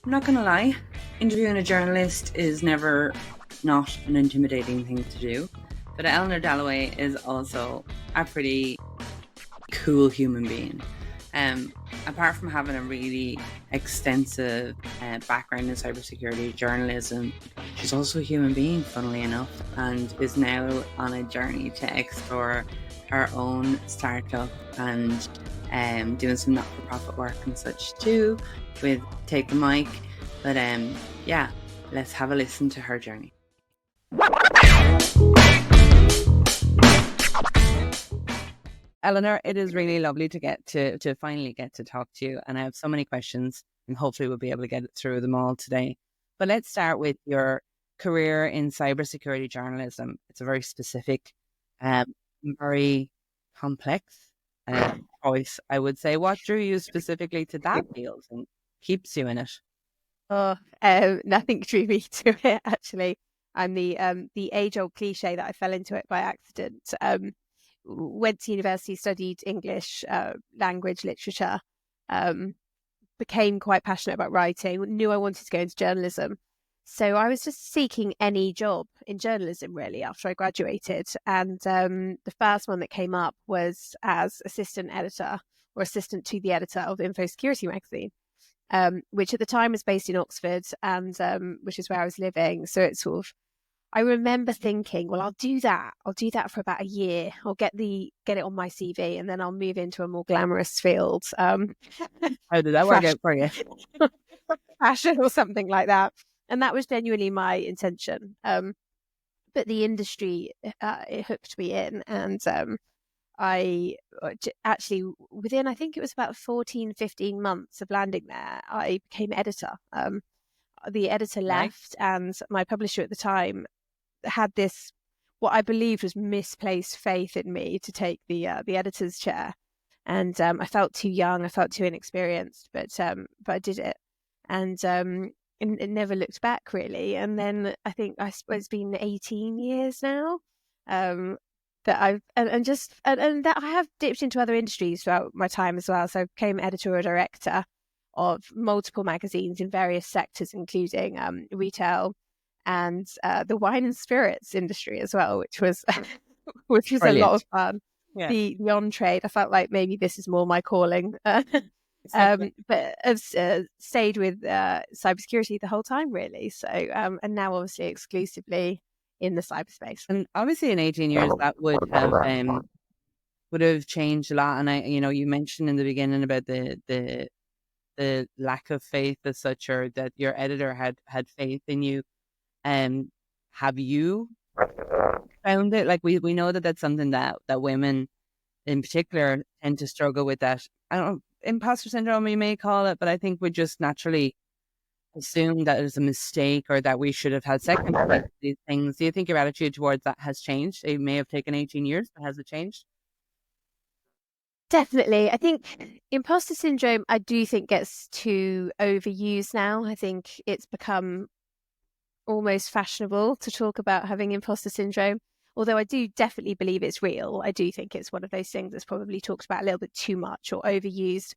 I'm not going to lie, interviewing a journalist is never not an intimidating thing to do. But Eleanor Dallaway is also a pretty cool human being. Apart from having a really extensive background in cybersecurity journalism, she's also a human being, funnily enough, and is now on a journey to explore her own startup and doing some not-for-profit work and such too with Take the Mic. But yeah, let's have a listen to her journey. Eleanor, it is really lovely to finally get to talk to you, and I have so many questions, and hopefully we'll be able to get through them all today. But let's start with your career in cybersecurity journalism. It's a very specific, very complex choice, I would say. What drew you specifically to that field and keeps you in it? Nothing drew me to it, actually. I'm the age-old cliche that I fell into it by accident. Went to university, studied English, language, literature, became quite passionate about writing, knew I wanted to go into journalism. So I was just seeking any job in journalism, really, after I graduated. And the first one that came up was as assistant editor or assistant to the editor of Infosecurity Magazine, which at the time was based in Oxford and which is where I was living. So it's sort of, I remember thinking, well, I'll do that for about a year. I'll get it on my CV, and then I'll move into a more glamorous field. How did that work out for you? Fashion or something like that. And that was genuinely my intention. But the industry, it hooked me in. And I actually, within, I think it was about 14, 15 months of landing there, I became editor. The editor left, and my publisher at the time had this, what I believed was misplaced faith in me to take the editor's chair. And I felt too young, I felt too inexperienced, but I did it. And it never looked back, really. And then I think it's been 18 years now that I've and that I have dipped into other industries throughout my time as well. So I became editorial director of multiple magazines in various sectors, including retail and the wine and spirits industry as well, which was a lot of fun. Yeah. The on trade, I felt like maybe this is more my calling. Exactly. But I've stayed with cybersecurity the whole time, really. So and now obviously exclusively in the cyberspace. And obviously in 18 years that would have changed a lot. And you mentioned in the beginning about the lack of faith as such, or that your editor had faith in you. Have you found it? Like we know that that's something that women in particular tend to struggle with, that, I don't know, imposter syndrome you may call it, but I think we just naturally assume that it was a mistake or that we should have had second these things. Do you think your attitude towards that has changed? It may have taken 18 years, but has it changed? Definitely. I think imposter syndrome, I do think, gets too overused now. I think it's become almost fashionable to talk about having imposter syndrome. Although I do definitely believe it's real. I do think it's one of those things that's probably talked about a little bit too much or overused.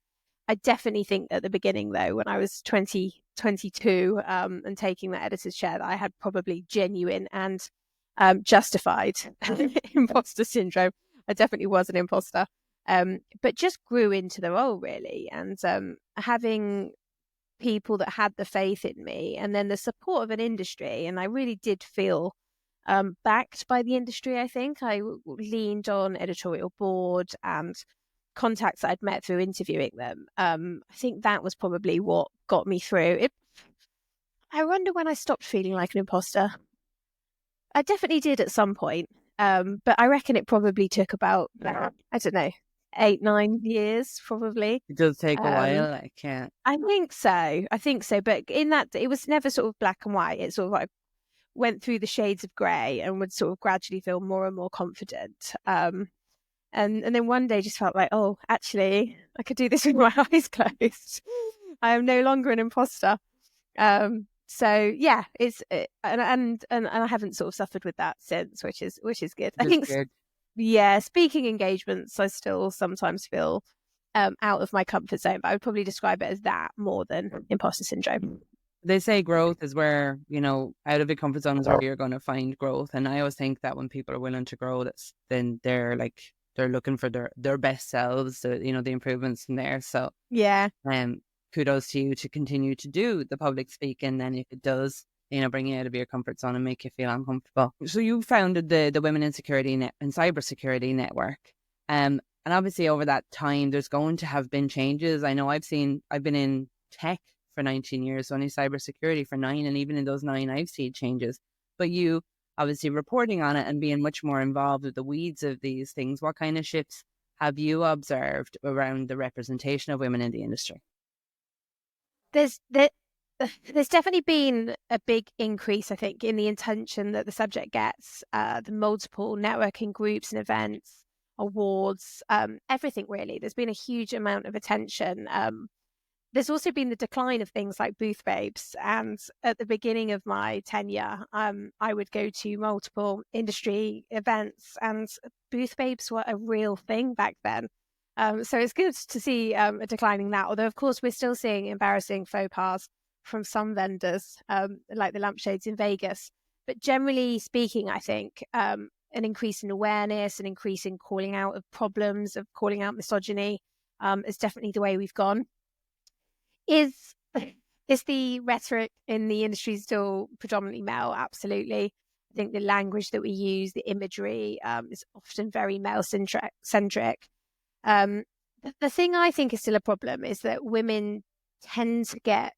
I definitely think at the beginning, though, when I was 22 and taking that editor's chair, that I had probably genuine and justified imposter syndrome. I definitely was an imposter. But just grew into the role, really. And having people that had the faith in me, and then the support of an industry. And I really did feel backed by the industry, I think. I leaned on editorial board and contacts that I'd met through interviewing them. I think that was probably what got me through it. I wonder when I stopped feeling like an imposter. I definitely did at some point. But I reckon it probably took about, I don't know, 8-9 years, probably. It does take a while. I can't. I think so. But in that, it was never sort of black and white. It sort of like went through the shades of grey and would sort of gradually feel more and more confident. And then one day just felt like, oh, actually, I could do this with my eyes closed. I am no longer an imposter. So yeah, it's and I haven't sort of suffered with that since, which is good. I think good. Yeah, speaking engagements, I still sometimes feel out of my comfort zone, but I would probably describe it as that more than imposter syndrome. they say growth is where, out of your comfort zone is where you're going to find growth. And I always think that when people are willing to grow, then they're looking for their best selves, the improvements in there. So yeah, kudos to you to continue to do the public speaking. And if it does, bring you out of your comfort zone and make you feel uncomfortable. So you founded the Women in Security and Cybersecurity Network. And obviously over that time, there's going to have been changes. I know I've been in tech for 19 years, only cybersecurity for 9. And even in those 9, I've seen changes. But you obviously reporting on it and being much more involved with the weeds of these things, what kind of shifts have you observed around the representation of women in the industry? There's definitely been a big increase, I think, in the attention that the subject gets, the multiple networking groups and events, awards, everything really. There's been a huge amount of attention. There's also been the decline of things like booth babes. And at the beginning of my tenure, I would go to multiple industry events, and booth babes were a real thing back then. So it's good to see a decline in that. Although, of course, we're still seeing embarrassing faux pas from some vendors, like the lampshades in Vegas. But generally speaking, I think an increase in awareness, an increase in calling out of problems, of calling out misogyny, is definitely the way we've gone. Is the rhetoric in the industry still predominantly male? Absolutely. I think the language that we use, the imagery, is often very male-centric. The thing I think is still a problem is that women tend to get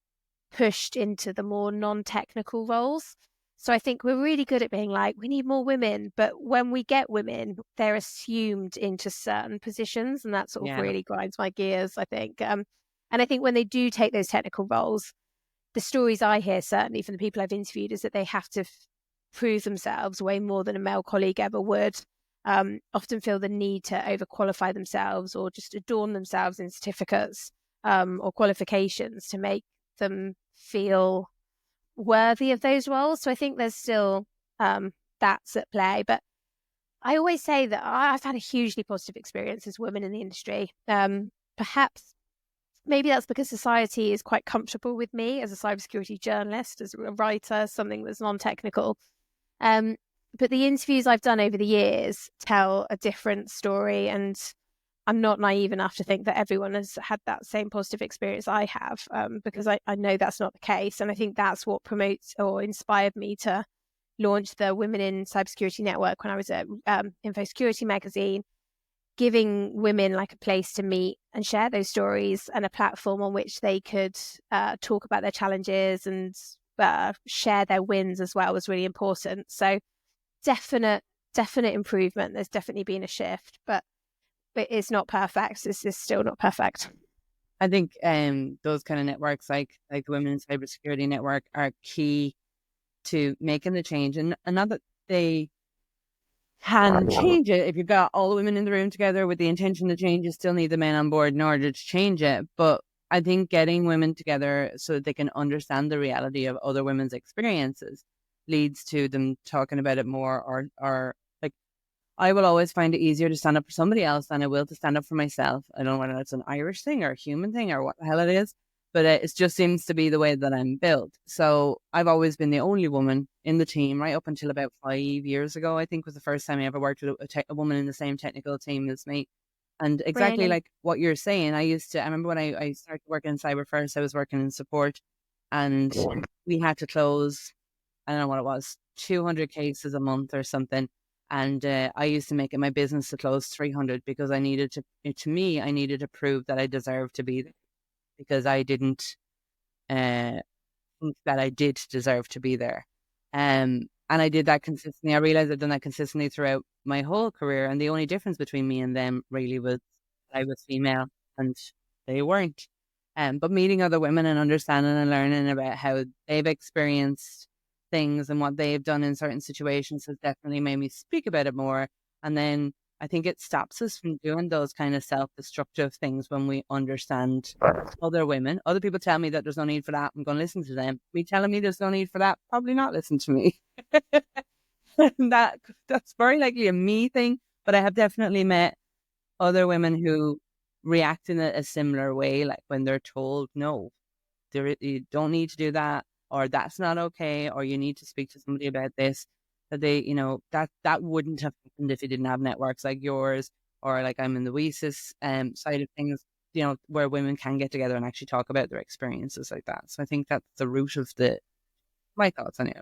pushed into the more non-technical roles. So I think we're really good at being like, we need more women. But when we get women, they're assumed into certain positions. And that sort of really grinds my gears, I think. And I think when they do take those technical roles, the stories I hear, certainly from the people I've interviewed, is that they have to prove themselves way more than a male colleague ever would. Often feel the need to overqualify themselves or just adorn themselves in certificates or qualifications to make them feel worthy of those roles. So I think there's still that's at play. But I always say that I've had a hugely positive experience as women in the industry. Perhaps maybe that's because society is quite comfortable with me as a cybersecurity journalist, as a writer, something that's non-technical. But the interviews I've done over the years tell a different story, and I'm not naive enough to think that everyone has had that same positive experience I have, because I know that's not the case. And I think that's what promotes or inspired me to launch the Women in Cybersecurity Network when I was at Infosecurity Magazine, giving women like a place to meet and share those stories and a platform on which they could talk about their challenges and share their wins as well was really important. So definite improvement. There's definitely been a shift, but it's not perfect. It's still not perfect. I think those kind of networks like the Women in Cybersecurity Network are key to making the change. And not that they can change it. If you've got all the women in the room together with the intention to change, you still need the men on board in order to change it. But I think getting women together so that they can understand the reality of other women's experiences leads to them talking about it more, or like, I will always find it easier to stand up for somebody else than I will to stand up for myself. I don't know whether it's an Irish thing or a human thing or what the hell it is, but it just seems to be the way that I'm built. So I've always been the only woman in the team, right up until about 5 years ago, I think was the first time I ever worked with a woman in the same technical team as me. And exactly like what you're saying, I remember when I started working in cyber first, I was working in support, and we had to close, I don't know what it was, 200 cases a month or something. And I used to make it my business to close 300 because I needed to prove that I deserved to be there, because I didn't think that I did deserve to be there. And I did that consistently. I realized I've done that consistently throughout my whole career. And the only difference between me and them really was I was female and they weren't. But meeting other women and understanding and learning about how they've experienced things and what they've done in certain situations has definitely made me speak about it more. And then I think it stops us from doing those kind of self-destructive things when we understand other women. Other people tell me that there's no need for that, I'm going to listen to them. Me telling me there's no need for that, probably not listen to me. That's very likely a me thing, but I have definitely met other women who react in a similar way, like when they're told, no, you don't need to do that. or that's not okay, or you need to speak to somebody about this, that they, that wouldn't have happened if you didn't have networks like yours, or like I'm in the WESIS side of things, where women can get together and actually talk about their experiences like that. So I think that's the root of my thoughts on it.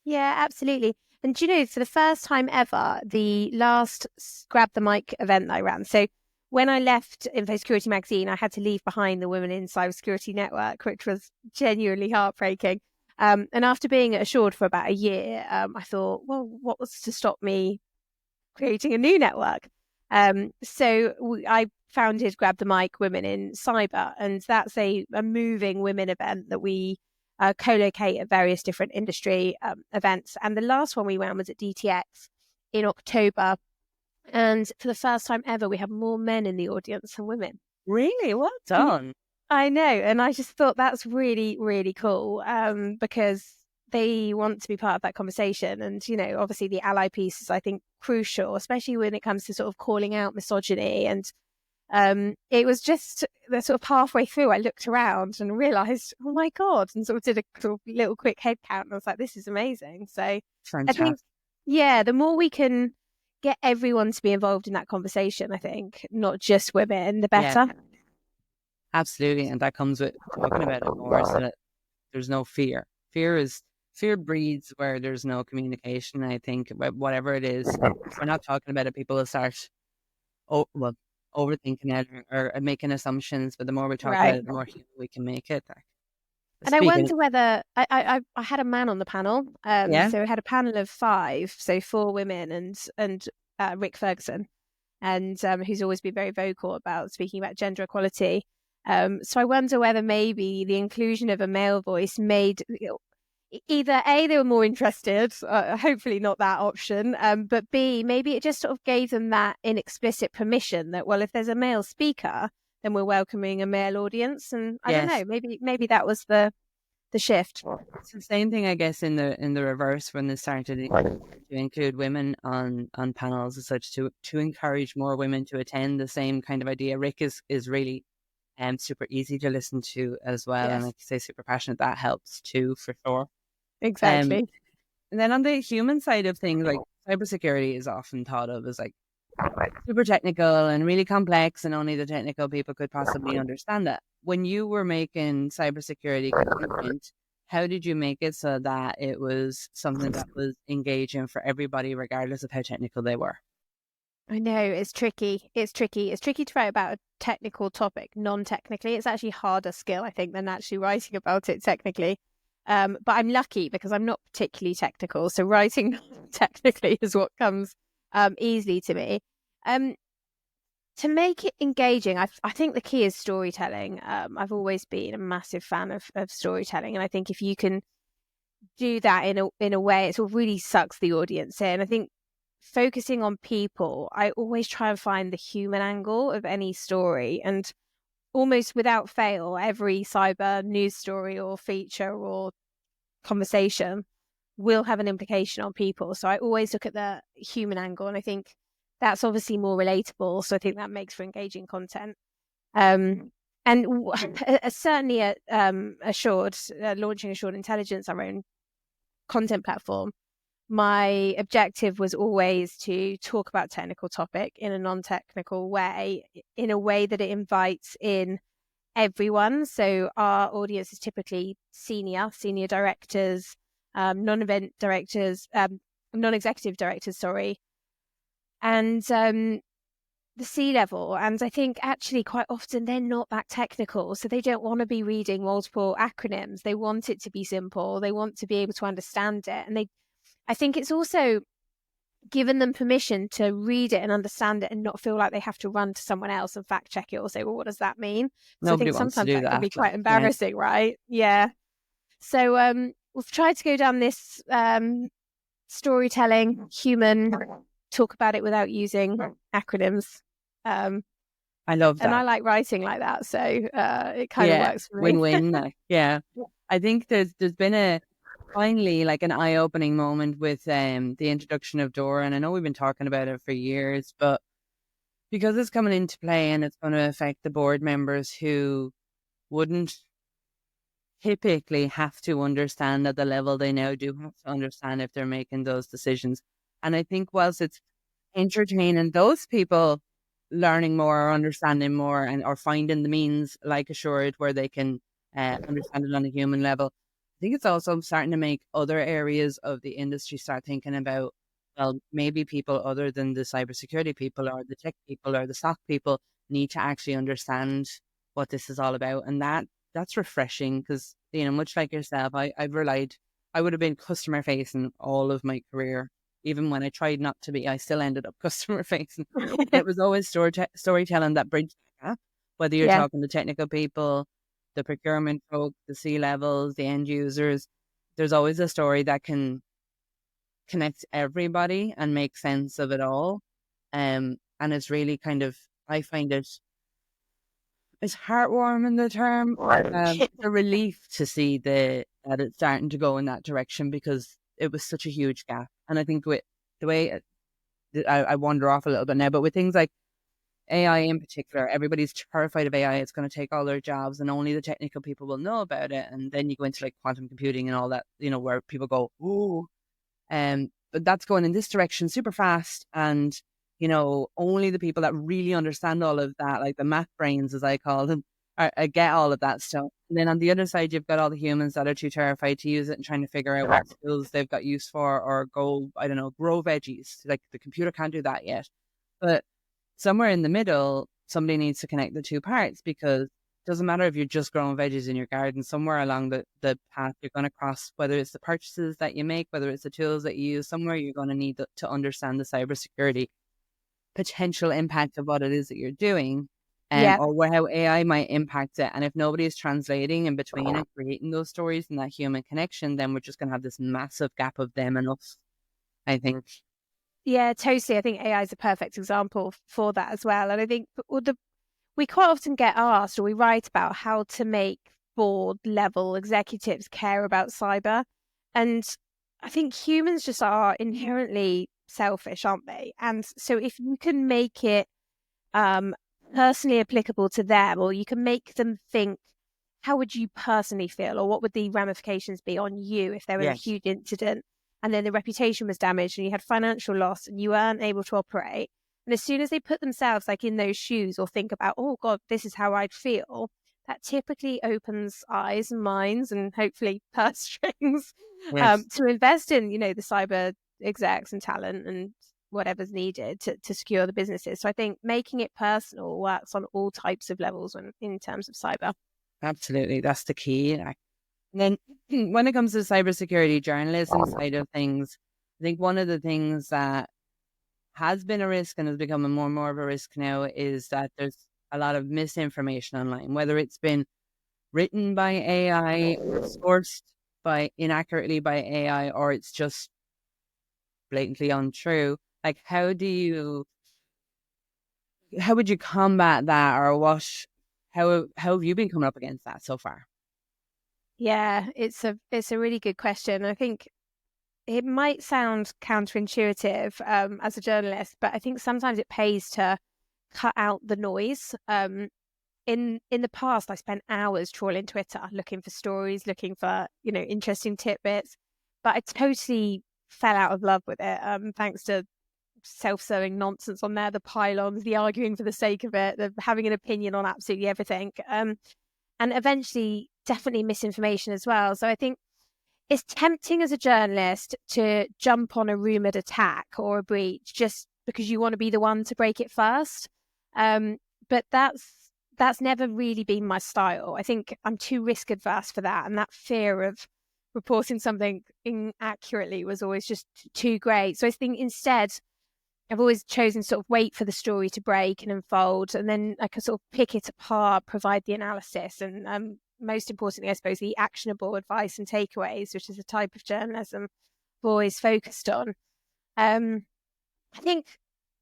Yeah, absolutely. And for the first time ever, the last Grab the Mic event that I ran. So when I left Infosecurity Magazine, I had to leave behind the Women in Cybersecurity Network, which was genuinely heartbreaking. And after being at Assured for about a year, I thought, well, what was to stop me creating a new network? So I founded Grab the Mic Women in Cyber, and that's a moving women event that we co-locate at various different industry events. And the last one we ran was at DTX in October. And for the first time ever, we have more men in the audience than women. Really? Well done. I know. And I just thought that's really, really cool because they want to be part of that conversation. And, obviously the ally piece is, I think, crucial, especially when it comes to sort of calling out misogyny. And it was just the sort of halfway through, I looked around and realized, oh my God, and sort of did a sort of little quick head count. And I was like, this is amazing. So Fantastic. I think, yeah, the more we can get everyone to be involved in that conversation, I think, not just women, the better. Yeah, absolutely. And that comes with talking about it more, so that there's no fear. Fear breeds where there's no communication. I think whatever it is, if we're not talking about it, people will start overthinking it or making assumptions. But the more we talk about it, the more we can make it. And I wonder whether I had a man on the panel. So we had a panel of 5, so 4 women and Rick Ferguson, and who's always been very vocal about speaking about gender equality. So I wonder whether maybe the inclusion of a male voice made either A, they were more interested, hopefully not that option, but B, maybe it just sort of gave them that inexplicit permission that, well, if there's a male speaker, then we're welcoming a male audience. And I don't know, maybe that was the shift. It's the same thing, I guess, in the reverse, when they started to include women on panels as such, to encourage more women to attend. The same kind of idea. Rick is really super easy to listen to as well, and like you say, super passionate. That helps too, for sure. Exactly. And then on the human side of things, like cybersecurity is often thought of as like super technical and really complex, and only the technical people could possibly understand that. When you were making cybersecurity content, how did you make it so that it was something that was engaging for everybody, regardless of how technical they were? I know, it's tricky. It's tricky to write about a technical topic non-technically. It's actually a harder skill, I think, than actually writing about it technically. But I'm lucky because I'm not particularly technical. So writing technically is what comes easily to me. To make it engaging, I think the key is storytelling. I've always been a massive fan of storytelling. And I think if you can do that in a way, it sort of really sucks the audience in. I think focusing on people, I always try and find the human angle of any story. And almost without fail, every cyber news story or feature or conversation will have an implication on people. So I always look at the human angle, and I think that's obviously more relatable. So I think that makes for engaging content. And certainly at Assured, launching Assured Intelligence, our own content platform, my objective was always to talk about technical topic in a non-technical way, in a way that it invites in everyone. So our audience is typically senior directors, non-event directors, non-executive directors, and the C-level. And I think actually quite often they're not that technical, so they don't want to be reading multiple acronyms. They want it to be simple. They want to be able to understand it. And I think it's also given them permission to read it and understand it and not feel like they have to run to someone else and fact check it or say, well, what does that mean? So Nobody I think wants sometimes to do that can be quite like, embarrassing, right? Yeah. So we've tried to go down this storytelling, human, talk about it without using acronyms. I love that. And I like writing like that. So it kind of works for me. Win-win. Yeah. I think there's been finally like an eye-opening moment with the introduction of DORA, and I know we've been talking about it for years, but because it's coming into play and it's going to affect the board members who wouldn't typically have to understand at the level they now do have to understand if they're making those decisions. And I think whilst it's entertaining those people learning more or understanding more and or finding the means like Assured where they can understand it on a human level, I think it's also starting to make other areas of the industry start thinking about, well, maybe people other than the cybersecurity people or the tech people or the SOC people need to actually understand what this is all about. And that's refreshing because, much like yourself, I would have been customer facing all of my career. Even when I tried not to be, I still ended up customer facing. It was always storytelling that bridged the gap, whether you're Yeah. talking to technical people, the procurement folk, the C-levels, the end users. There's always a story that can connect everybody and make sense of it all. And it's really kind of, I find it's heartwarming, the term. It's a relief to see that it's starting to go in that direction because it was such a huge gap. And I think with the way I wander off a little bit now, but with things like AI in particular, everybody's terrified of AI. It's going to take all their jobs and only the technical people will know about it. And then you go into like quantum computing and all that, where people go, ooh. But that's going in this direction super fast. And, only the people that really understand all of that, like the math brains, as I call them, get all of that stuff. And then on the other side, you've got all the humans that are too terrified to use it and trying to figure out what skills they've got use for or go, I don't know, grow veggies. Like the computer can't do that yet. But somewhere in the middle, somebody needs to connect the two parts because it doesn't matter if you're just growing veggies in your garden. Somewhere along the path you're going to cross, whether it's the purchases that you make, whether it's the tools that you use, somewhere you're going to need to understand the cybersecurity potential impact of what it is that you're doing, Yeah. or how AI might impact it. And if nobody is translating in between and creating those stories and that human connection, then we're just going to have this massive gap of them and us, I think. Yeah, totally. I think AI is a perfect example for that as well. And I think we quite often get asked or we write about how to make board level executives care about cyber. And I think humans just are inherently selfish, aren't they? And so if you can make it personally applicable to them, or you can make them think, how would you personally feel, or what would the ramifications be on you if there was a huge incident and then the reputation was damaged and you had financial loss and you weren't able to operate. And as soon as they put themselves like in those shoes or think about, oh God, this is how I'd feel, that typically opens eyes and minds and hopefully purse strings to invest in, the cyber execs and talent and whatever's needed to secure the businesses. So I think making it personal works on all types of levels in terms of cyber. Absolutely. That's the key. And then when it comes to cybersecurity journalism side of things, I think one of the things that has been a risk and is becoming more and more of a risk now is that there's a lot of misinformation online, whether it's been written by AI or sourced inaccurately by AI, or it's just blatantly untrue. Like, how would you combat that, or how have you been coming up against that so far? Yeah, it's a really good question. I think it might sound counterintuitive as a journalist, but I think sometimes it pays to cut out the noise. In the past, I spent hours trawling Twitter, looking for stories, looking for interesting tidbits, but I totally fell out of love with it. Thanks to self-serving nonsense on there, the pylons, the arguing for the sake of it, the having an opinion on absolutely everything, and eventually definitely misinformation as well. So I think it's tempting as a journalist to jump on a rumoured attack or a breach just because you want to be the one to break it first. But that's never really been my style. I think I'm too risk adverse for that. And that fear of reporting something inaccurately was always just too great. So I think instead, I've always chosen to sort of wait for the story to break and unfold, and then I can sort of pick it apart, provide the analysis, and most importantly, I suppose, the actionable advice and takeaways, which is a type of journalism I've always focused on. I think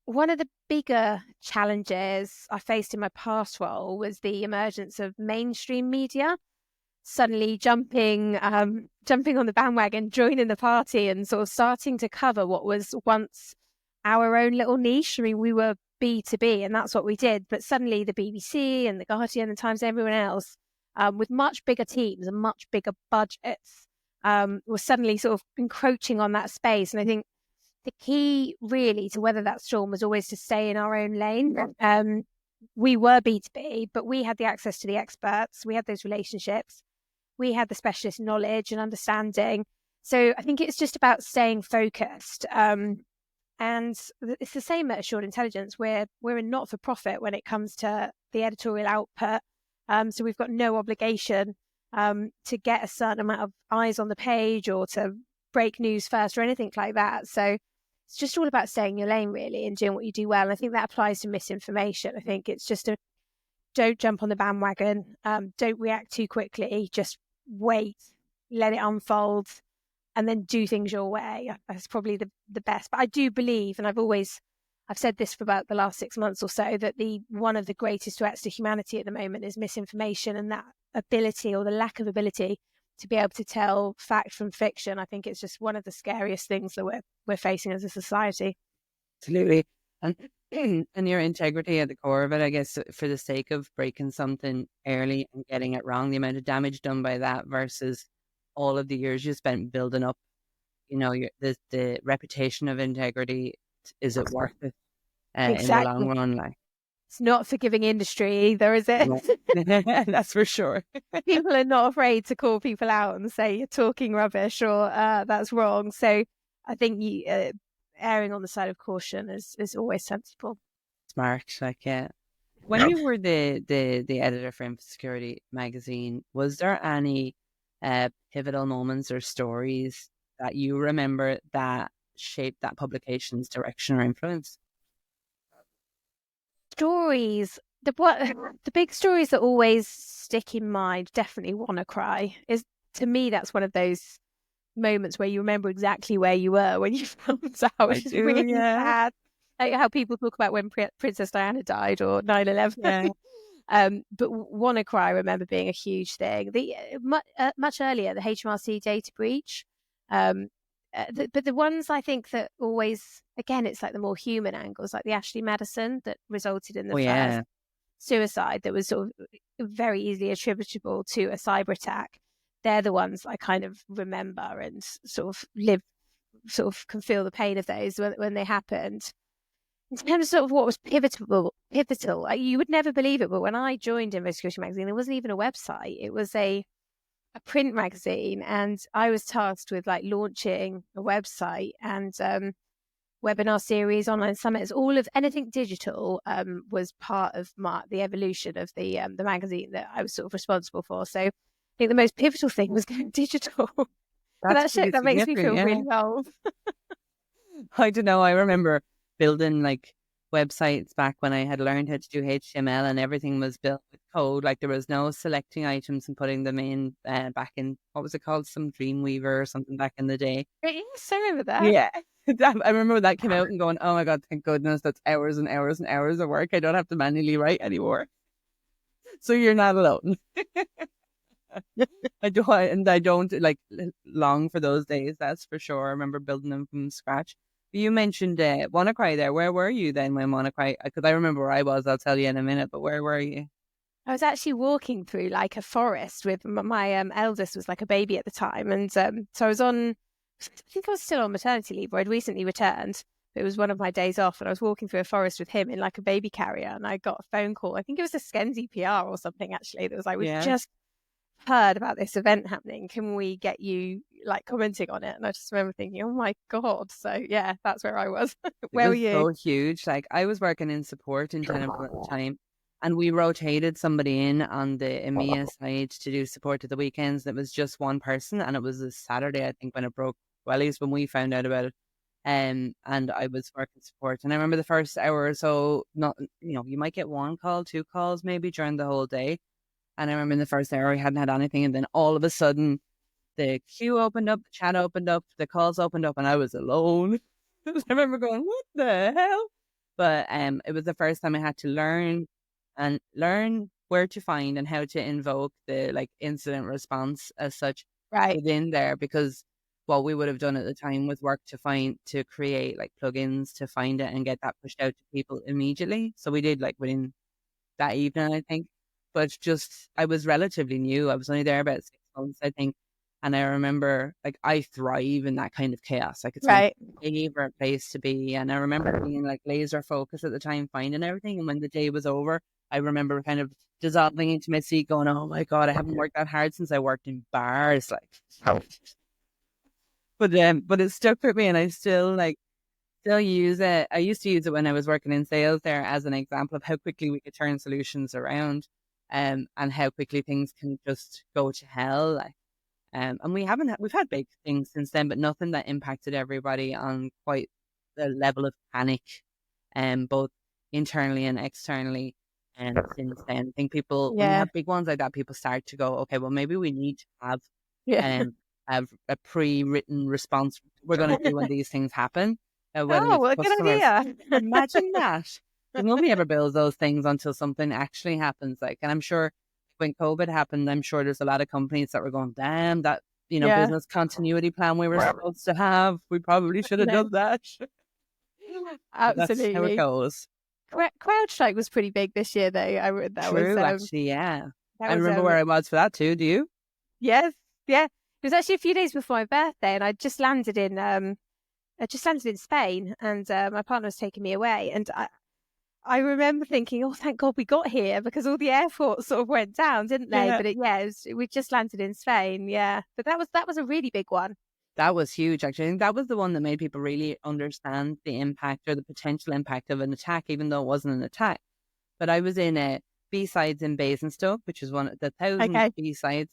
one of the bigger challenges I faced in my past role was the emergence of mainstream media suddenly jumping on the bandwagon, joining the party, and sort of starting to cover what was once our own little niche. I mean, we were B2B and that's what we did, but suddenly the BBC and the Guardian and Times, everyone else with much bigger teams and much bigger budgets, was suddenly sort of encroaching on that space. And I think the key really to weather that storm was always to stay in our own lane. We were B2B, but we had the access to the experts. We had those relationships. We had the specialist knowledge and understanding. So I think it's just about staying focused. And it's the same at Assured Intelligence. We're a not-for-profit when it comes to the editorial output. So we've got no obligation to get a certain amount of eyes on the page or to break news first or anything like that. So it's just all about staying in your lane, really, and doing what you do well. And I think that applies to misinformation. I think it's just don't jump on the bandwagon. Don't react too quickly. Just wait, let it unfold, and then do things your way. That's probably the best. But I do believe, and I've said this for about the last 6 months or so, that one of the greatest threats to humanity at the moment is misinformation, and that ability or the lack of ability to be able to tell fact from fiction. I think it's just one of the scariest things that we're facing as a society. Absolutely. And your integrity at the core of it, I guess, for the sake of breaking something early and getting it wrong, the amount of damage done by that versus all of the years you spent building up, the reputation of integrity, is it worth it in the long run? Like, it's not a forgiving industry either, is it? That's for sure. People are not afraid to call people out and say you're talking rubbish or that's wrong. So I think erring on the side of caution is always sensible. Smart, like, yeah. When you were the editor for Infosecurity Magazine, was there any pivotal moments or stories that you remember that shaped that publication's direction or influence? Stories, the big stories that always stick in mind, definitely WannaCry, is, to me, that's one of those moments where you remember exactly where you were when you found out. Which is really sad. Like how people talk about when Princess Diana died or 9/11. Yeah. But WannaCry, I remember being a huge thing. Much earlier, the HMRC data breach. But the ones I think that always, again, it's like the more human angles, like the Ashley Madison that resulted in the first suicide that was sort of very easily attributable to a cyber attack. They're the ones I kind of remember and sort of can feel the pain of those when they happened. In terms of sort of what was pivotal, you would never believe it, but when I joined Infosecurity Magazine, there wasn't even a website. It was a print magazine, and I was tasked with like launching a website and webinar series, online summits, all of anything digital was part of the evolution of the magazine that I was sort of responsible for. So I think the most pivotal thing was going digital. That makes me feel really old. I don't know. I remember building like websites back when I had learned how to do HTML and everything was built with code. Like there was no selecting items and putting them in back in, what was it called? Some Dreamweaver or something back in the day. Yes, I remember that. Yeah. I remember when that came out and going, oh my God, thank goodness, that's hours and hours and hours of work. I don't have to manually write anymore. So you're not alone. I don't like long for those days, that's for sure. I remember building them from scratch. You mentioned WannaCry there. Where were you then when WannaCry? Because I remember where I was. I'll tell you in a minute. But where were you? I was actually walking through like a forest with my eldest was like a baby at the time, and so I was on. I think I was still on maternity leave, or I'd recently returned. It was one of my days off, and I was walking through a forest with him in like a baby carrier, and I got a phone call. I think it was a Skenzi PR or something actually that was like, "We've just heard about this event happening. Can we get you like commenting on it?" And I just remember thinking, oh my God. So yeah, that's where I was. Where were you? So huge. Like I was working in support in Tenable at the time, and we rotated somebody in on the EMEA side to do support at the weekends. And it was just one person, and it was a Saturday, I think, when it broke. Well, at least when we found out about it. And I was working support, and I remember the first hour or so, you might get one call, two calls maybe during the whole day. And I remember in the first hour, I hadn't had anything. And then all of a sudden, the queue opened up, the chat opened up, the calls opened up, and I was alone. I remember going, what the hell? But it was the first time I had to learn where to find and how to invoke the like incident response as such within there. Because what we would have done at the time was work to create like plugins to find it and get that pushed out to people immediately. So we did like within that evening, I think. but just I was relatively new. I was only there about 6 months, I think. And I remember, like, I thrive in that kind of chaos. Like, it's my Right. favorite place to be. And I remember being like laser focused at the time, finding everything. And when the day was over, I remember kind of dissolving into my seat, going, "Oh my God, I haven't worked that hard since I worked in bars." Like, oh. But it stuck with me, and I still use it. I used to use it when I was working in sales there as an example of how quickly we could turn solutions around, and how quickly things can just go to hell. Like, and we've had big things since then, but nothing that impacted everybody on quite the level of panic, both internally and externally. And since then, I think people, when you Yeah. have big ones like that, people start to go, okay, well, maybe we need to Yeah. um, have a pre-written response we're going to do when these things happen, whether Oh, it's what a good customers. idea. Imagine that. Because nobody ever builds those things until something actually happens. Like, and I'm sure when COVID happened, I'm sure there's a lot of companies that were going, damn, that, Yeah. business continuity plan we were supposed to have, we probably should have No, done that. But that's how it absolutely. goes. CrowdStrike was pretty big this year, though. True, actually, yeah. That I was remember where I was for that too. Do you? yes, yeah. It was actually a few days before my birthday, and I just landed in Spain, and my partner was taking me away, and I remember thinking, oh, thank God we got here, because all the airports sort of went down, didn't they? Yeah. But we just landed in Spain, yeah. But that was a really big one. That was huge, actually. I think that was the one that made people really understand the impact or the potential impact of an attack, even though it wasn't an attack. But I was in B-sides in Basingstoke, which is one of the 1,000 Okay, B-sides.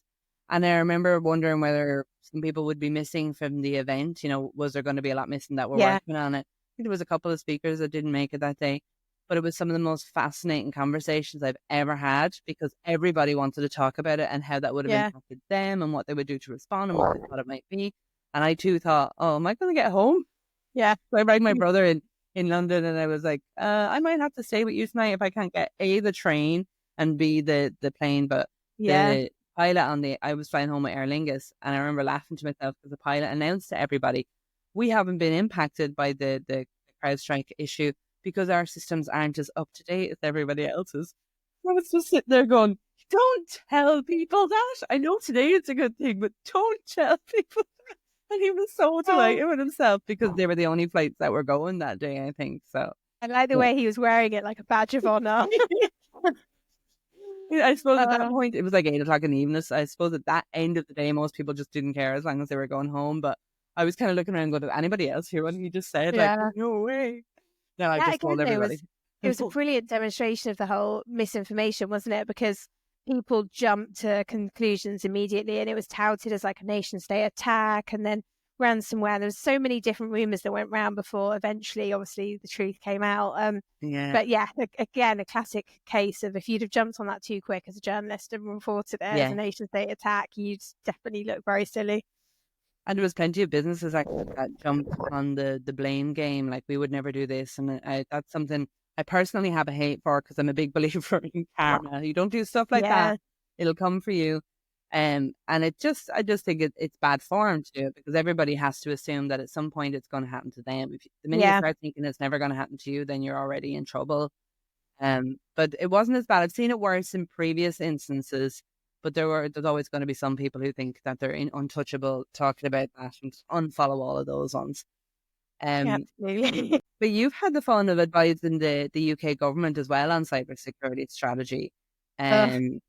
And I remember wondering whether some people would be missing from the event. Was there going to be a lot missing that were yeah, working on it? I think there was a couple of speakers that didn't make it that day. But it was some of the most fascinating conversations I've ever had, because everybody wanted to talk about it and how that would have yeah. impacted them and what they would do to respond and what they thought it might be. And I too thought, oh, am I going to get home? Yeah. So I rang my brother in London, and I was like, I might have to stay with you tonight if I can't get A, the train, and B, the plane. But Yeah. the pilot I was flying home with Aer Lingus, and I remember laughing to myself because the pilot announced to everybody, we haven't been impacted by the CrowdStrike issue because our systems aren't as up to date as everybody else's. I was just sitting there going, don't tell people that. I know today it's a good thing, but don't tell people. And he was so delighted with himself because they were the only flights that were going that day, I think. So I like the yeah. way he was wearing it like a badge of honor. Yeah, I suppose at that Uh, point it was like 8 o'clock in the evening. So I suppose at that end of the day, most people just didn't care as long as they were going home. But I was kind of looking around, going, did anybody else hear what he just said? Like, yeah. no way. No, I That just again, told though, everybody. it was a brilliant demonstration of the whole misinformation, wasn't it? Because people jumped to conclusions immediately, and it was touted as like a nation state attack, and then ransomware. There was so many different rumors that went round before eventually, obviously, the truth came out. Yeah. But yeah, again, a classic case of if you'd have jumped on that too quick as a journalist and reported it as a nation state attack, you'd definitely look very silly. And there was plenty of businesses actually that jumped on the blame game. Like, we would never do this. And that's something I personally have a hate for, because I'm a big believer in karma. You don't do stuff like Yeah, that, it'll come for you. And I just think it's bad form to do it, because everybody has to assume that at some point it's going to happen to them. The minute you yeah, start thinking it's never going to happen to you, then you're already in trouble. But it wasn't as bad. I've seen it worse in previous instances, but there's always going to be some people who think that they're untouchable talking about that, and unfollow all of those ones. absolutely. But you've had the fun of advising the UK government as well on cybersecurity strategy. Ugh.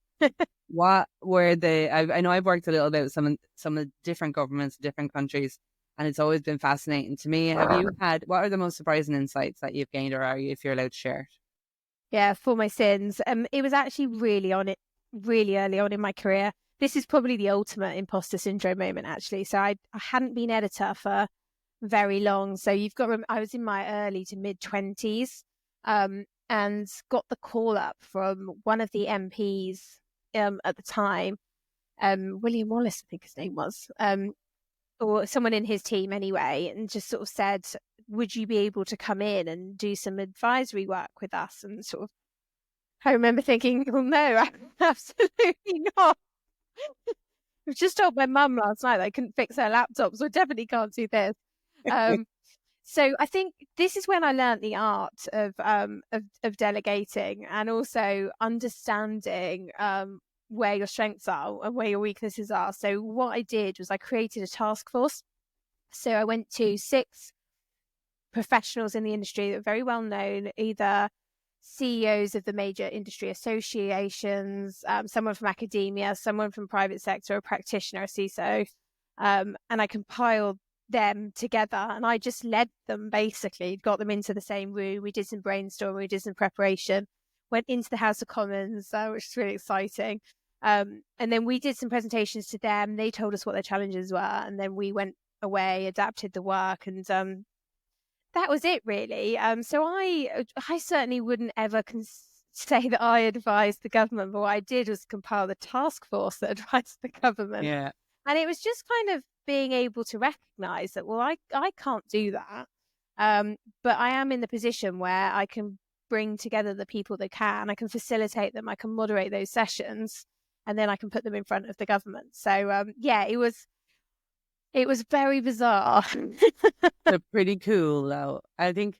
What were I know I've worked a little bit with some of the different governments, different countries, and it's always been fascinating to me. What are the most surprising insights that you've gained, or are you, if you're allowed to share? Yeah, for my sins. It was actually really early on in my career. This is probably the ultimate imposter syndrome moment, actually. So I hadn't been editor for very long. So I was in my early to mid 20s, and got the call up from one of the MPs at the time, William Wallace, I think his name was, or someone in his team anyway, and just sort of said, would you be able to come in and do some advisory work with us? And sort of, I remember thinking, well, no, absolutely not. I've just told my mum last night that I couldn't fix her laptop, so I definitely can't do this. So I think this is when I learned the art of delegating, and also understanding where your strengths are and where your weaknesses are. So what I did was I created a task force. So I went to 6 professionals in the industry that are very well known, either CEOs of the major industry associations, someone from academia, someone from private sector, a practitioner, a CISO, and I compiled them together, and I just led them, basically got them into the same room. We did some brainstorming, we did some preparation, went into the House of Commons, which is really exciting. And then we did some presentations to them. They told us what their challenges were, and then we went away, adapted the work, and that was it, really. So I certainly wouldn't ever say that I advised the government, but what I did was compile the task force that advised the government. Yeah. And it was just kind of being able to recognize that, well, I can't do that. But I am in the position where I can bring together the people that can. I can facilitate them. I can moderate those sessions, and then I can put them in front of the government. So, yeah, it was very bizarre. They're pretty cool, though. I think,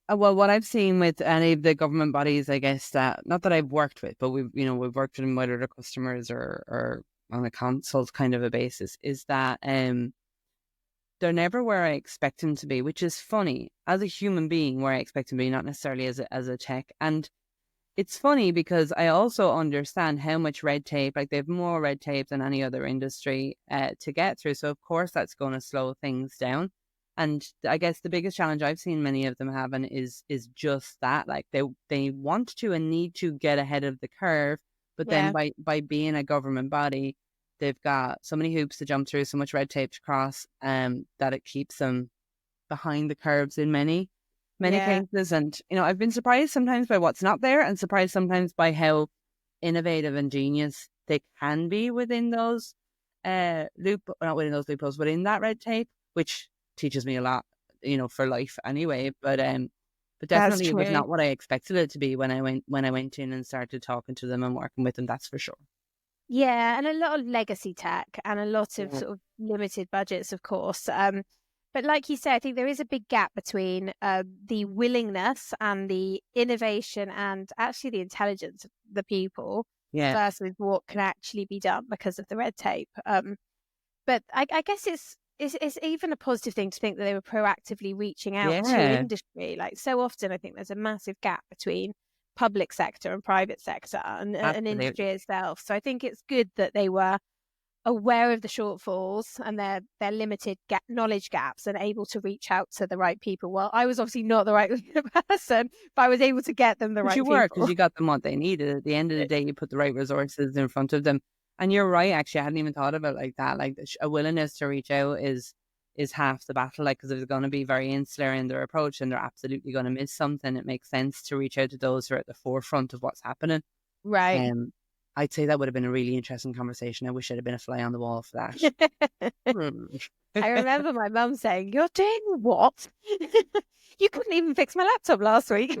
well, what I've seen with any of the government bodies, I guess, that not that I've worked with, but we've worked with them, whether they're customers or on a consult kind of a basis, is that they're never where I expect them to be, which is funny. As a human being, where I expect them to be, not necessarily as a tech. And it's funny because I also understand how much red tape, like they have more red tape than any other industry to get through. So of course that's going to slow things down. And I guess the biggest challenge I've seen many of them having is just that, like they want to and need to get ahead of the curve, but then Yeah. by being a government body, they've got so many hoops to jump through, so much red tape to cross, that it keeps them behind the curves in many Yeah. cases. And I've been surprised sometimes by what's not there, and surprised sometimes by how innovative and genius they can be within those not within those loopholes, but in that red tape, which teaches me a lot, for life anyway. But That's definitely it was true. not what I expected it to be when I went in and started talking to them and working with them, that's for sure. Yeah, and a lot of legacy tech and a lot of Yeah. sort of limited budgets, of course. But like you say, I think there is a big gap between the willingness and the innovation and actually the intelligence of the people Yeah. versus what can actually be done because of the red tape. But I guess it's even a positive thing to think that they were proactively reaching out to Yeah, industry. Like, so often, I think there's a massive gap between public sector and private sector and industry absolutely. itself. So I think it's good that they were aware of the shortfalls and their limited knowledge gaps and able to reach out to the right people. Well, I was obviously not the right person, but I was able to get them the Because right you were, because people. you got them what they needed. At the end of the day, you put the right resources in front of them. And you're right, actually, I hadn't even thought about it like that. Like a willingness to reach out is half the battle. Like, because if they're going to be very insular in their approach and they're absolutely going to miss something, it makes sense to reach out to those who are at the forefront of what's happening. Right. I'd say that would have been a really interesting conversation. I wish I'd have been a fly on the wall for that. I remember my mum saying, "You're doing what? You couldn't even fix my laptop last week."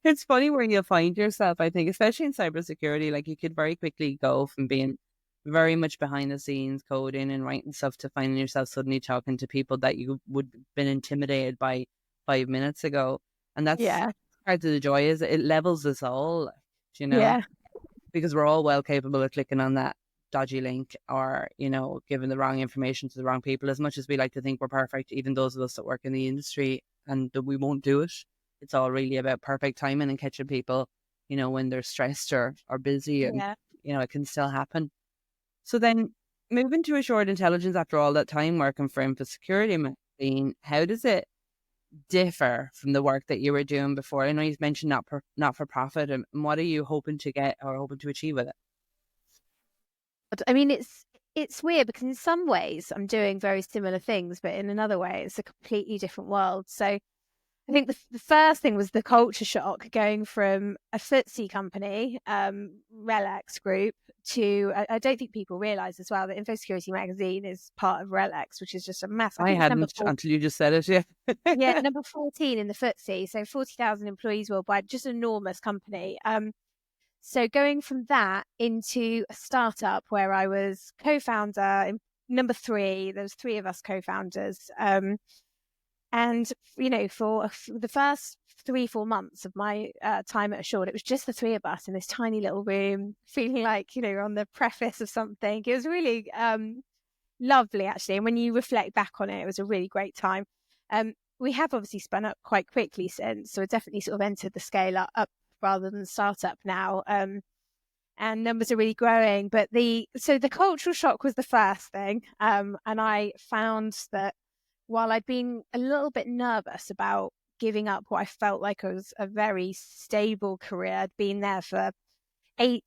It's funny where you'll find yourself, I think, especially in cybersecurity. Like, you could very quickly go from being very much behind the scenes coding and writing stuff to finding yourself suddenly talking to people that you would have been intimidated by 5 minutes ago. And that's Yeah. part of the joy, is it levels us all, you know, Yeah. because we're all well capable of clicking on that dodgy link or, giving the wrong information to the wrong people. As much as we like to think we're perfect, even those of us that work in the industry, and that we won't do it. It's all really about perfect timing and catching people, when they're stressed or busy, and, Yeah. it can still happen. So then, moving to assured intelligence after all that time working for Infosecurity Magazine, how does it differ from the work that you were doing before? I know you've mentioned not for profit, and what are you hoping to get or hoping to achieve with it? But I mean, it's weird because in some ways I'm doing very similar things, but in another way, it's a completely different world. So I think the first thing was the culture shock, going from a FTSE company, RELX Group, to I don't think people realise as well that Infosecurity Magazine is part of RELX, which is just a mass. I I think it's number hadn't 4. until you just said it. Yeah, Yeah. number 14 in the FTSE, so 40,000 employees worldwide, just an enormous company. So going from that into a startup where I was co-founder, number 3, there's 3 of us co-founders. And, for the first 3-4 months of my time at Assured, it was just the 3 of us in this tiny little room, feeling like, on the preface of something. It was really lovely, actually. And when you reflect back on it, it was a really great time. We have obviously spun up quite quickly since, so it definitely sort of entered the scale up rather than startup now. And numbers are really growing. But the cultural shock was the first thing. And I found that while I'd been a little bit nervous about giving up what I felt like was a very stable career, I'd been there for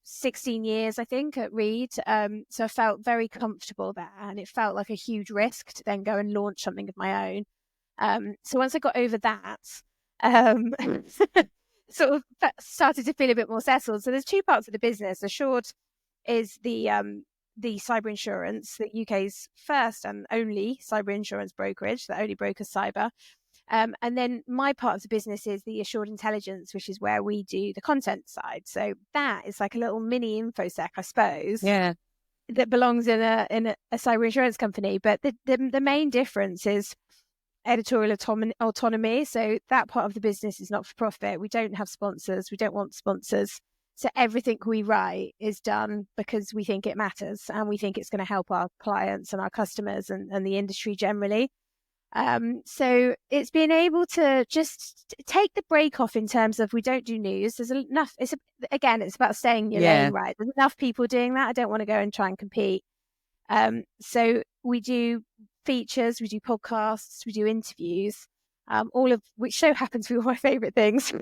16 years, I think, at Reed. So I felt very comfortable there, and it felt like a huge risk to then go and launch something of my own. So once I got over that, sort of started to feel a bit more settled. So there's 2 parts of the business. Assured is the cyber insurance, the UK's first and only cyber insurance brokerage that only brokers cyber. And then my part of the business is the Assured Intelligence, which is where we do the content side. So that is like a little mini infosec, I suppose. Yeah. That belongs in a cyber insurance company. But the main difference is editorial autonomy. So that part of the business is not for profit. We don't have sponsors. We don't want sponsors. So everything we write is done because we think it matters, and we think it's going to help our clients and our customers and the industry generally. So it's being able to just take the break off in terms of we don't do news. There's enough. It's about staying in your lane, right? There's enough people doing that. I don't want to go and try and compete. So we do features, we do podcasts, we do interviews, all of which so happens to be one of my favorite things.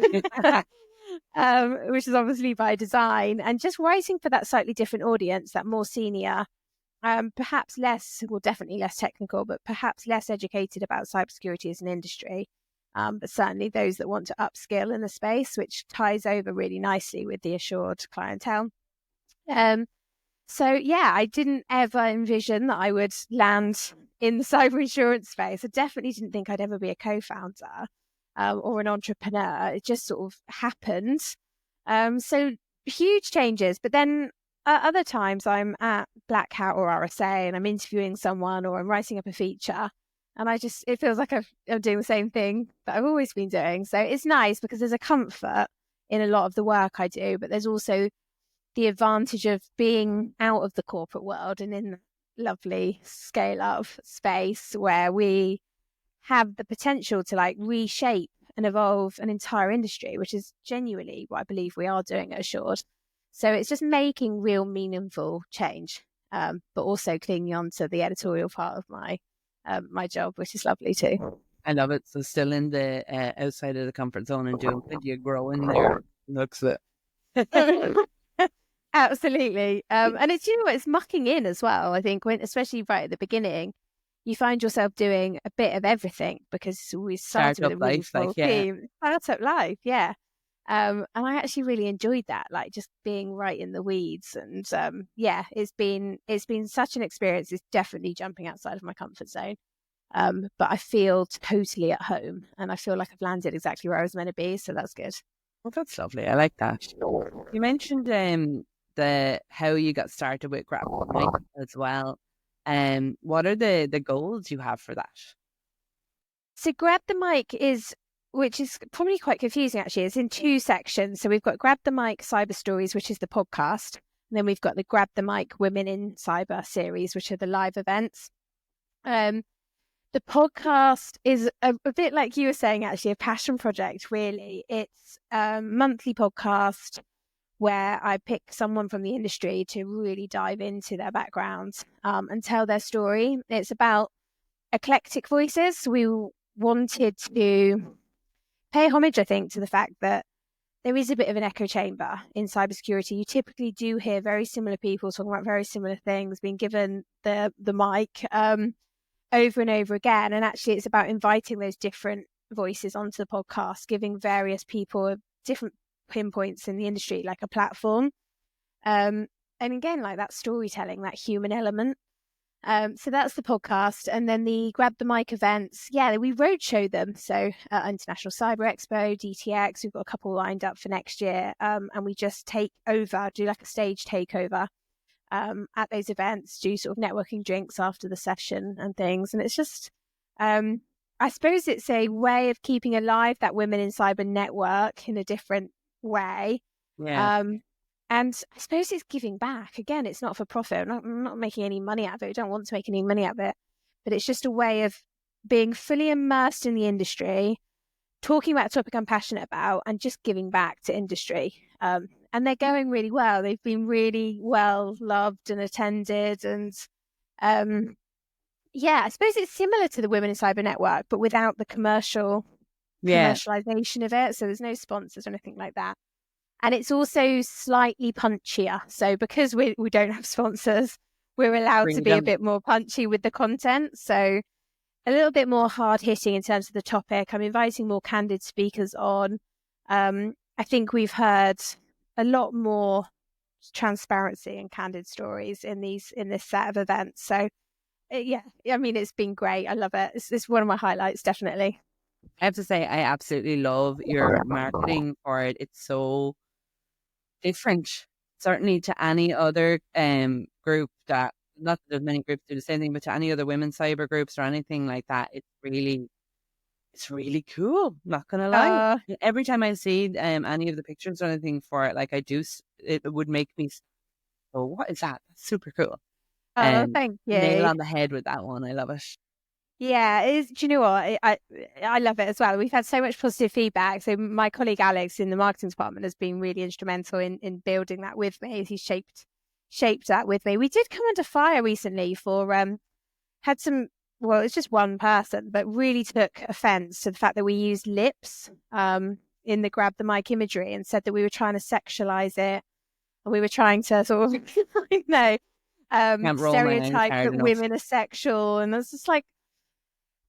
Which is obviously by design, and just writing for that slightly different audience, that more senior, perhaps definitely less technical, but perhaps less educated about cybersecurity as an industry, but certainly those that want to upskill in the space, which ties over really nicely with the Assured clientele. So yeah, I didn't ever envision that I would land in the cyber insurance space. I definitely didn't think I'd ever be a co-founder. Or an entrepreneur. It just sort of happened. So huge changes. But then other times I'm at Black Hat or RSA and I'm interviewing someone or I'm writing up a feature, and it feels like I'm doing the same thing that I've always been doing. So it's nice because there's a comfort in a lot of the work I do, but there's also the advantage of being out of the corporate world and in the lovely scale up space where we have the potential to reshape and evolve an entire industry, which is genuinely what I believe we are doing at Assured. So it's just making real meaningful change, but also clinging on to the editorial part of my job, which is lovely too. I love it. So still in the outside of the comfort zone and doing plenty of growing there. Looks it. Absolutely. And it's, it's mucking in as well. I think especially right at the beginning, you find yourself doing a bit of everything because we started with a really full team. Startup life, yeah. And I actually really enjoyed that, just being right in the weeds. And it's been such an experience. It's definitely jumping outside of my comfort zone. But I feel totally at home, and I feel like I've landed exactly where I was meant to be. So that's good. Well, that's lovely. I like that. You mentioned how you got started with Grab the Mic as well. What are the goals you have for that? So Grab the Mic which is probably quite confusing actually, it's in 2 sections. So we've got Grab the Mic Cyber Stories, which is the podcast. And then we've got the Grab the Mic Women in Cyber series, which are the live events. The podcast is a bit like you were saying, actually, a passion project, really. It's a monthly podcast where I pick someone from the industry to really dive into their background and tell their story. It's about eclectic voices. We wanted to pay homage, I think, to the fact that there is a bit of an echo chamber in cybersecurity. You typically do hear very similar people talking about very similar things, being given the mic over and over again. And actually, it's about inviting those different voices onto the podcast, giving various people different pinpoints in the industry, like a platform. And again, like that storytelling, that human element. So that's the podcast. And then the Grab the Mic events, we roadshow them. So International Cyber Expo, DTX, we've got a couple lined up for next year. And we just take over, do like a stage takeover at those events, do sort of networking drinks after the session and things. And it's just, I suppose it's a way of keeping alive that Women in Cyber network in a different way. Yeah. And I suppose it's giving back. Again, it's not for profit. I'm not making any money out of it. I don't want to make any money out of it. But it's just a way of being fully immersed in the industry, talking about a topic I'm passionate about, and just giving back to industry. And they're going really well. They've been really well loved and attended. And yeah, I suppose it's similar to the Women in Cyber Network, but without the commercialization of it. So there's no sponsors or anything like that. And it's also slightly punchier. So because we don't have sponsors, we're allowed to be a bit more punchy with the content. So a little bit more hard hitting in terms of the topic. I'm inviting more candid speakers on. I think we've heard a lot more transparency and candid stories in this set of events. So yeah, I mean, it's been great. I love it. It's one of my highlights, definitely. I have to say, I absolutely love your marketing for it. It's so different, certainly to any other group that, not that there's many groups do the same thing, but to any other women's cyber groups or anything like that, it's really cool. Not gonna lie. Every time I see any of the pictures or anything for it, like it would make me, oh, what is that? That's super cool. Thank you. Nail on the head with that one. I love it. Yeah, it is. Do you know what? I love it as well. We've had so much positive feedback. So my colleague Alex in the marketing department has been really instrumental in building that with me. He shaped that with me. We did come under fire recently for it's just one person, but really took offence to the fact that we used lips in the grab the mic imagery and said that we were trying to sexualize it, and we were trying to sort of stereotype that women are sexual. And it's just like,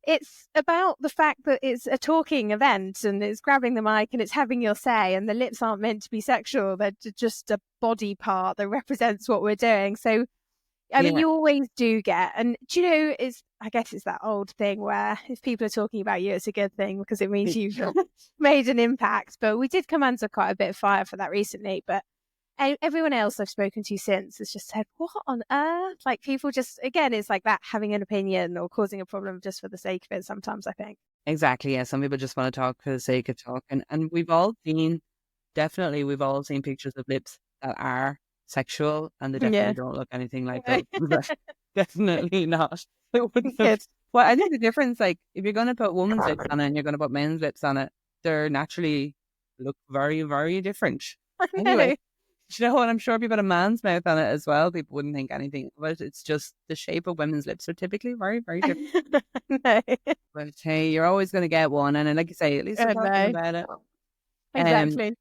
it's about the fact that it's a talking event and it's grabbing the mic and it's having your say, and the lips aren't meant to be sexual. They're just a body part that represents what we're doing. So, I mean, you always do get, and do you know, I guess it's that old thing where if people are talking about you, it's a good thing because it means you've made an impact. But we did come under quite a bit of fire for that recently. But everyone else I've spoken to since has just said, what on earth? Like, people just, again, it's like that, having an opinion or causing a problem just for the sake of it sometimes, I think. Exactly, yeah. Some people just want to talk for the sake of talking. And we've all seen pictures of lips that are sexual, and they definitely don't look anything like those. Definitely not. It wouldn't have. Well, I think the difference, like, if you're going to put women's lips on it and you're going to put men's lips on it, they're naturally look very, very different. Anyway. You know what? I'm sure if you put a man's mouth on it as well, people wouldn't think anything of it. It's just the shape of women's lips are typically very, very different. No. But hey, you're always going to get one. And like you say, at least you're talking about it. Exactly.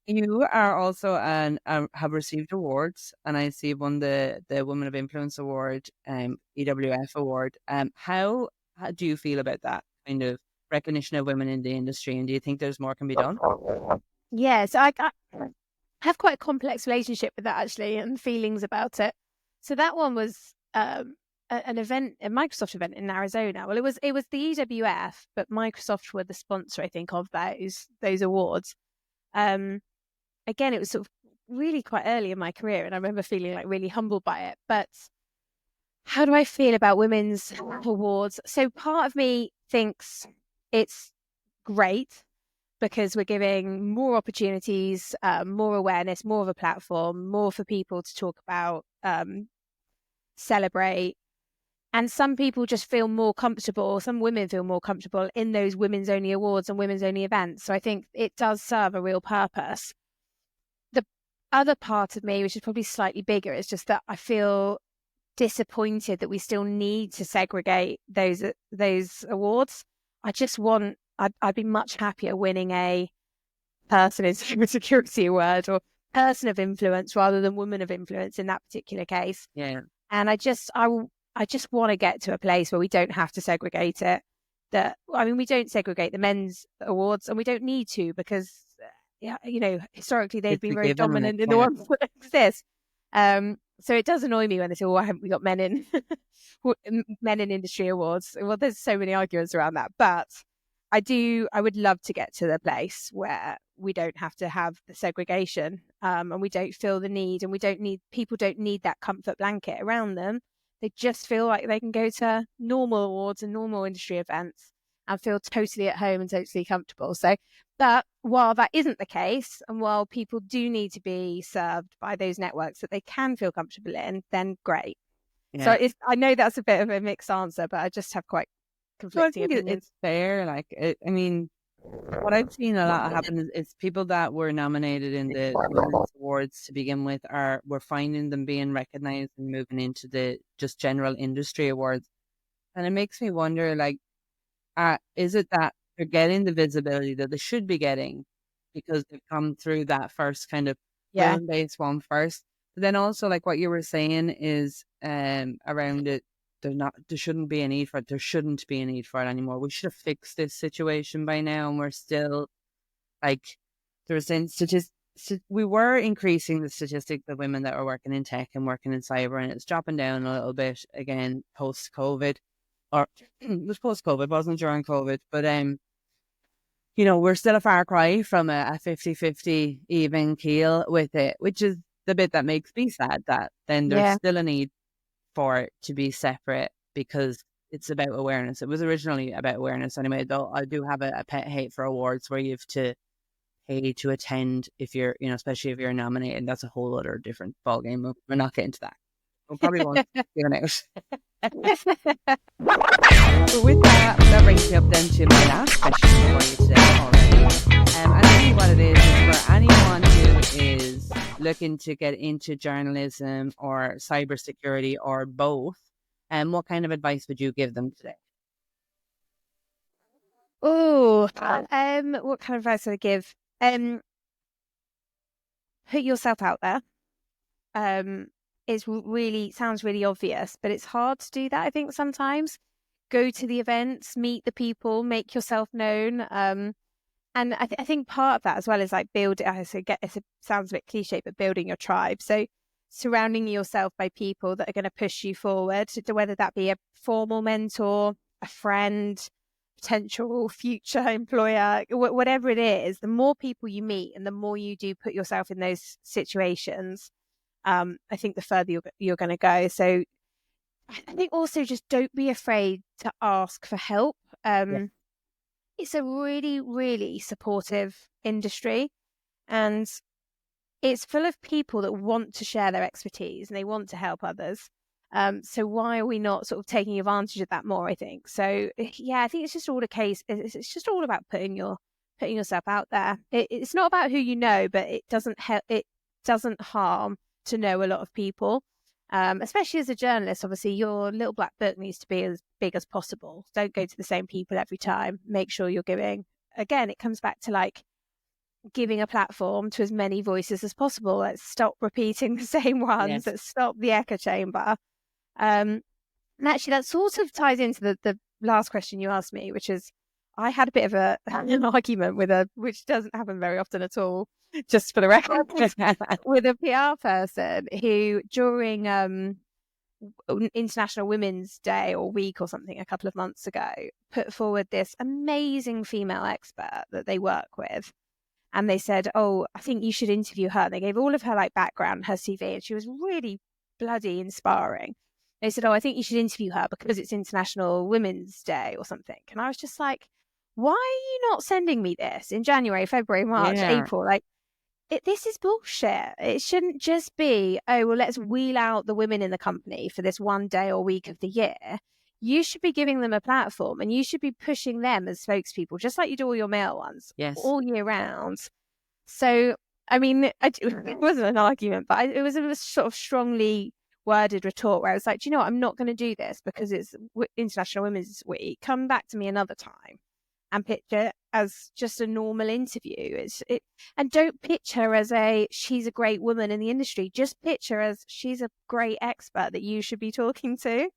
You are also have received awards, and I see won the Women of Influence Award, EWF Award. How do you feel about that kind of recognition of women in the industry, and do you think there's more can be done? Yeah, so I have quite a complex relationship with that, actually, and feelings about it. So that one was an event, a Microsoft event in Arizona. Well, it was the EWF, but Microsoft were the sponsor, I think, of those awards. Again, it was sort of really quite early in my career, and I remember feeling like really humbled by it. But how do I feel about women's awards? So part of me thinks it's great, because we're giving more opportunities, more awareness, more of a platform, more for people to talk about, celebrate. And some people just feel more comfortable, some women feel more comfortable in those women's only awards and women's only events. So I think it does serve a real purpose. The other part of me, which is probably slightly bigger, is just that I feel disappointed that we still need to segregate those awards. I'd be much happier winning a person in cybersecurity award or person of influence rather than woman of influence in that particular case. Yeah. And I just want to get to a place where we don't have to segregate it. We don't segregate the men's awards, and we don't need to, because historically they've been very dominant in the ones that exist. So it does annoy me when they say, why haven't we got men in industry awards? Well, there's so many arguments around that, but I would love to get to the place where we don't have to have the segregation, and we don't feel the need, and people don't need that comfort blanket around them. They just feel like they can go to normal awards and normal industry events and feel totally at home and totally comfortable. So that while that isn't the case, and while people do need to be served by those networks that they can feel comfortable in, then great. Yeah. So I know that's a bit of a mixed answer, but I just have quite conflicting opinions. It's fair. Like, I mean, what I've seen a lot happen is people that were nominated in the women's awards to begin with we're finding them being recognized and moving into the just general industry awards. And it makes me wonder, like, is it that they're getting the visibility that they should be getting because they've come through that first kind of women-based one first? But then also, like what you were saying is around it, there shouldn't be a need for it. There shouldn't be a need for it anymore. We should have fixed this situation by now, and we're still like we were increasing the statistics of women that are working in tech and working in cyber, and it's dropping down a little bit again post-COVID, or it was post-COVID, wasn't during COVID, but we're still a far cry from a 50-50 even keel with it, which is the bit that makes me sad, that then there's still a need for it to be separate because it's about awareness. It was originally about awareness anyway, though I do have a pet hate for awards where you have to pay to attend if you're, especially if you're nominated. That's a whole other different ballgame. We're not getting to that. We probably won't give it out. But with that brings me up then to my last question for you today already. And really what it is for anyone who is looking to get into journalism or cybersecurity or both, what kind of advice would you give them today? Oh, what kind of advice would I give? Put yourself out there. Sounds really obvious, but it's hard to do that. I think sometimes go to the events, meet the people, make yourself known. And I think part of that as well is like it sounds a bit cliche, but building your tribe. So surrounding yourself by people that are going to push you forward, whether that be a formal mentor, a friend, potential future employer, whatever it is. The more people you meet and the more you do put yourself in those situations, I think the further you're going to go. So I think also just don't be afraid to ask for help. It's a really, really supportive industry, and it's full of people that want to share their expertise and they want to help others. So why are we not sort of taking advantage of that more, I think? So yeah, I think it's just all a case. It's just all about putting yourself out there. It's not about who you know, but it doesn't harm to know a lot of people. Especially as a journalist, obviously your little black book needs to be as big as possible. Don't go to the same people every time. Make sure you're giving. Again, it comes back to like giving a platform to as many voices as possible. Let's stop repeating the same ones. Yes. Let's stop the echo chamber. And actually, that sort of ties into the last question you asked me, which is I had a bit of an argument which doesn't happen very often at all, just for the record, with a PR person who during International Women's Day or Week or something a couple of months ago put forward this amazing female expert that they work with. And they said, oh, I think you should interview her. And they gave all of her like background, her CV, and she was really bloody inspiring. They said, oh, I think you should interview her because it's International Women's Day or something. And I was just like, why are you not sending me this in January, February, March, April? Like, this is bullshit. It shouldn't just be, oh, well, let's wheel out the women in the company for this one day or week of the year. You should be giving them a platform and you should be pushing them as spokespeople, just like you do all your male ones, all year round. So, I mean, it wasn't an argument, but it was a sort of strongly worded retort where I was like, do you know what? I'm not going to do this because it's International Women's Week. Come back to me another time and pitch it as just a normal interview. And don't pitch her as she's a great woman in the industry. Just pitch her as she's a great expert that you should be talking to.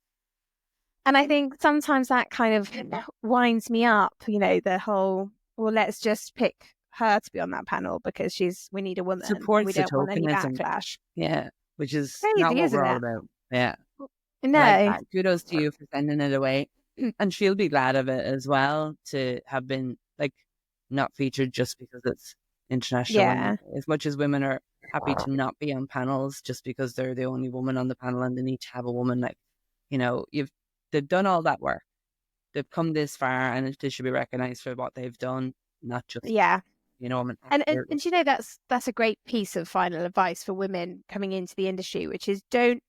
And I think sometimes that kind of winds me up, the whole, well, let's just pick her to be on that panel because we need a woman. Supports we don't want any tokenism. backlash. Yeah, which is crazy, not what we're all about. Yeah. No. Like kudos to you for sending it away. And she'll be glad of it as well to have been like not featured just because it's International Yeah. Women's Day. As much as women are happy to not be on panels just because they're the only woman on the panel and they need to have a woman, like, you know, they've done all that work. They've come this far, and they should be recognized for what they've done, not just, Yeah. you know, And you know, that's a great piece of final advice for women coming into the industry, which is don't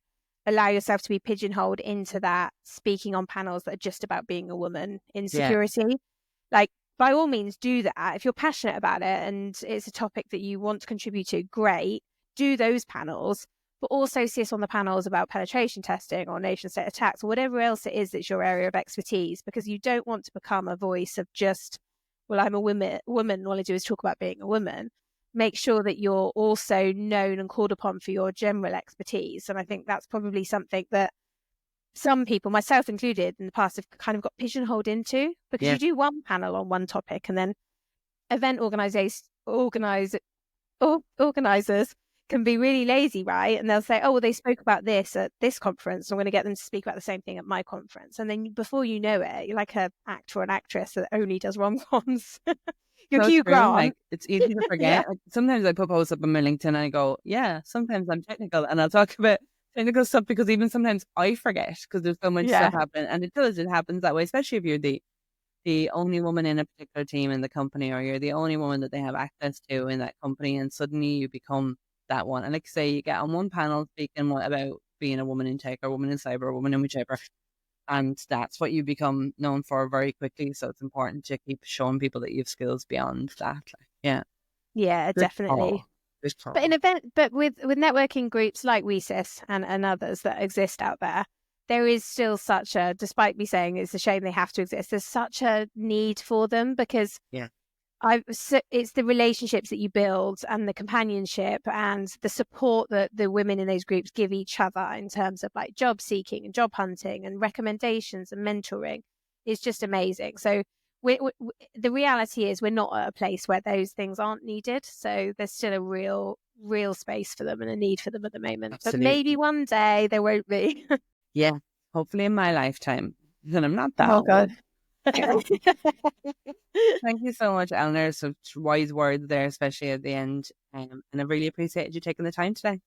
allow yourself to be pigeonholed into that speaking on panels that are just about being a woman in security. Like, by all means, do that. If you're passionate about it and it's a topic that you want to contribute to, great, do those panels, but also sit on the panels about penetration testing or nation state attacks or whatever else it is that's your area of expertise, because you don't want to become a voice of just, well, I'm a woman, all I do is talk about being a woman. Make sure that you're also known and called upon for your general expertise. And I think that's probably something that some people, myself included, in the past have kind of got pigeonholed into, because you do one panel on one topic and then event organizers can be really lazy, right? And they'll say, oh, well, they spoke about this at this conference, so I'm going to get them to speak about the same thing at my conference. And then before you know it, you're like an actor or an actress that only does rom-coms. You're so Hugh Grant. Like, it's easy to forget. Like, sometimes I put posts up on my LinkedIn and I go, yeah, sometimes I'm technical and I'll talk about technical stuff, because even sometimes I forget because there's so much stuff happening. And it happens that way, especially if you're the only woman in a particular team in the company, or you're the only woman that they have access to in that company, and suddenly you become that one. And like, say you get on one panel speaking about being a woman in tech or woman in cyber or woman in whichever, and that's what you become known for very quickly. So it's important to keep showing people that you have skills beyond that. Yeah. Yeah, Good definitely. call. But with networking groups like WeSys and others that exist out there is still such a, despite me saying it's a shame they have to exist, there's such a need for them, because it's the relationships that you build and the companionship and the support that the women in those groups give each other in terms of like job seeking and job hunting and recommendations and mentoring is just amazing. So the reality is we're not at a place where those things aren't needed. So there's still a real space for them and a need for them at the moment. Absolutely. But maybe one day there won't be. Yeah, hopefully in my lifetime. And I'm not that old. God. Thank you so much, Eleanor. Some wise words there, especially at the end. And I really appreciate you taking the time today.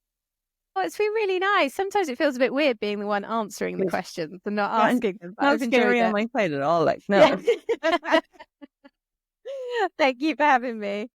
Oh, it's been really nice. Sometimes it feels a bit weird being the one answering the questions and not asking them. But not scary on my side at all. Like, no. Thank you for having me.